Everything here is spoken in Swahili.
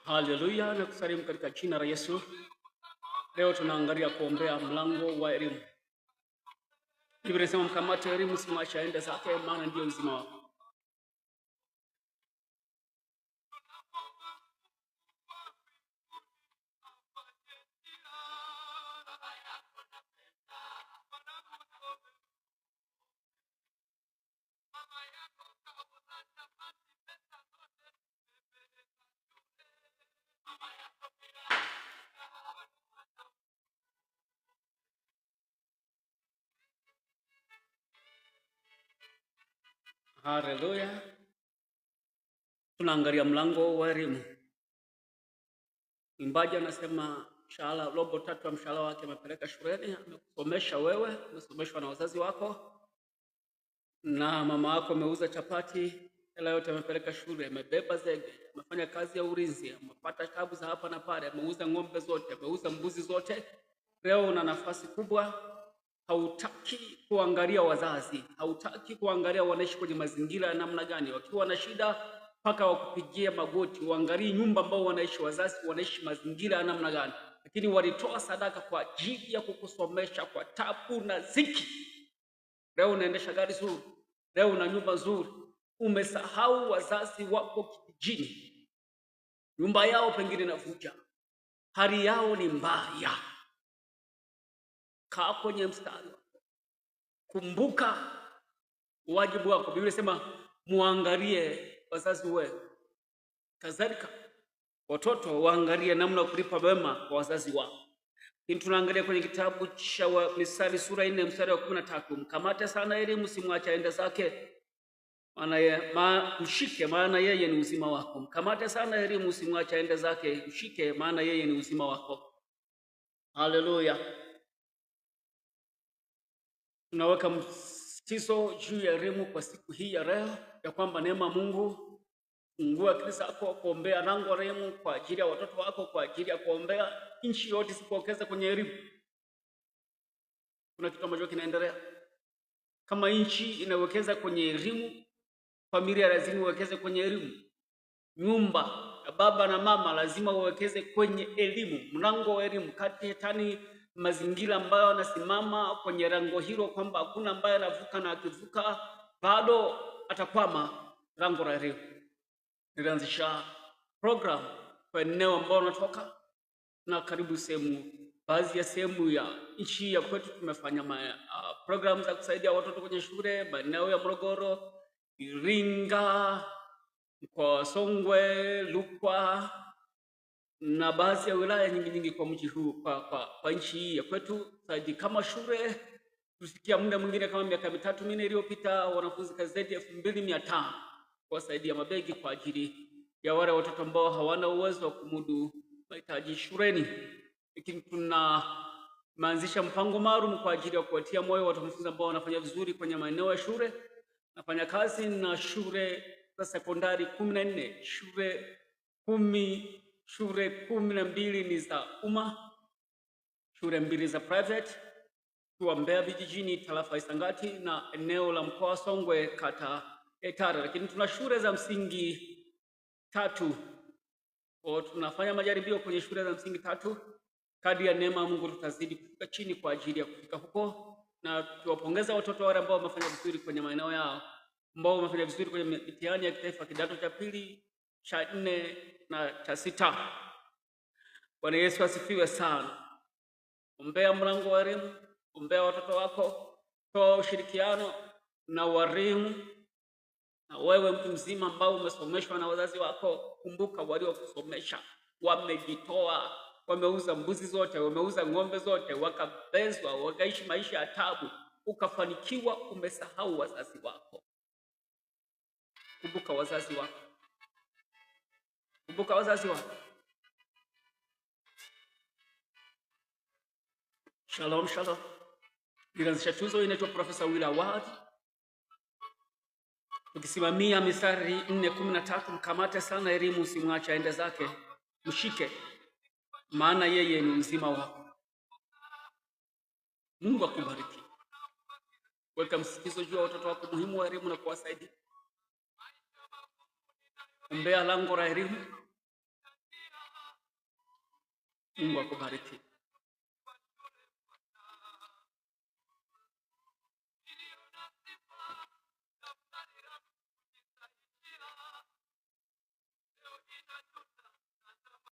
Haleluya, na kusalimu katika jina la Yesu. Leo tunaangalia kuombea mlango wa elimu. Biblia inasema mkamate elimu, simwache aende zake, maana ndio uzima wako. Haleluya. Tunaangalia mlango wa elimu. Mwimbaji anasema mshahara, robo tatu ya mshahara wake amepeleka shuleni, amekusomesha wewe, umesomeshwa na wazazi wako, na mama yako ameuza chapati, hela yote amepeleka shule, amebeba zege, amefanya kazi ya ulinzi, amepata tabu za hapa na pale, ameuza ng'ombe zote, ameuza mbuzi zote. Leo una nafasi kubwa, hautaki kuangalia wazazi, hautaki kuangalia wanaishi kwenye mazingira ya namna gani, wakiwa na shida mpaka wakupigia magoti, uangalie nyumba ambao wanaishi wazazi, wanaishi mazingira ya namna gani, lakini walitoa sadaka kwa ajili ya kukusomesha kwa tabu na ziki. Leo unaendesha gari zuri, leo una nyumba nzuri, umesahau wazazi wako kijijini, nyumba yao pengine inavuja, hali yao ni mbaya. Kaa kwenye mstari, kumbuka wajibu wako. Biblia inasema muangalie wazazi wenu, kadhalika watoto waangalie namna kulipa wema kwa wazazi wao. Lakini tunaangalia kwenye kitabu cha Misali sura 4 mstari wa 13, mkamate sana elimu, simwache aende zake, mshike, maana yeye ni uzima wako. Mkamate sana elimu, simwache aende zake, mshike, maana yeye ni uzima wako. Haleluya. Tunaweka msisitizo juu ya elimu kwa siku hii ya leo, ya kwamba neema Mungu fungua akili zako kuombea lango la elimu kwa ajili ya watoto wako, kwa ajili ya kuombea nchi yote isipokeze kwenye elimu. Kuna kitu ambacho kinaendelea. Kama nchi inawekeza kwenye elimu, familia lazima iwekeze kwenye elimu. Nyumba ya baba na mama lazima wawekeze kwenye elimu, mlango wa elimu. Kati tani mazingira ambayo anasimama kwenye lango hilo, kwamba hakuna ambaye anavuka, na akivuka bado atakwama lango la elimu. Nilianzisha program kwa eneo ambao natoka, na karibu baadhi ya sehemu ya nchi ya kwetu tumefanya program za kusaidia watoto kwenye shule, maeneo ya Morogoro, Iringa, kwa Songwe, Rukwa na baadhi ya wilaya nyingi kwa mji huu, kwa nchi hii ya kwetu. Zaidi kama shule tusikia muda mwingine kama miaka 3-4 iliyopita, wanafunzi zaidi ya 2500 kuwasaidia mabegi kwa ajili ya wale watoto ambao hawana uwezo wa kumudu mahitaji shuleni. Lakini tunaanzisha mpango maalum kwa ajili ya kuwatia moyo wanafunzi ambao wanafanya vizuri kwenye maeneo ya shule. Nafanya kazi na shule za sekondari 14, shule 12 ni za umma, shule 2 za private, kwa Mbeya vijijini, tarafa Isangati, na eneo la mkoa wa Songwe, kata Etara. Lakini tuna shule za msingi 3. Kwa tunafanya majaribio kwenye shule za msingi 3. Kadri ya neema Mungu tutazidi kufika chini kwa ajili ya kufika huko, na tuwapongeza watoto wale ambao wamefanya vizuri kwenye maeneo yao, ambao wamefanya vizuri kwenye mitihani ya kitaifa kidato cha 2, cha 4 na cha 6. Bwana Yesu asifiwe sana. Ombea mlango wa elimu, ombea watoto wako, toa ushirikiano na walimu. Na wewe mtu mzima ambao umesomeshwa na wazazi wako, kumbuka waliokusomesha wamejitoa, wameuza mbuzi zote, wameuza ng'ombe zote, wakabezwa, wakaishi maisha ya tabu, ukafanikiwa. Umesahau wazazi wako. Kumbuka wazazi wako, kumbuka wazazi wako. Shalom, shalom. Nilianzisha tuzo inaitwa Professor Will Award. Tukisimamia mistari 4:13, mkamate sana elimu, usimwache aende zake, mshike, maana yeye ni uzima wako. Mungu akubariki. Weka msisitizo juu ya watoto wako, muhimu wa elimu na kuwasaidia. Ombea lango la elimu. Mungu akubariki.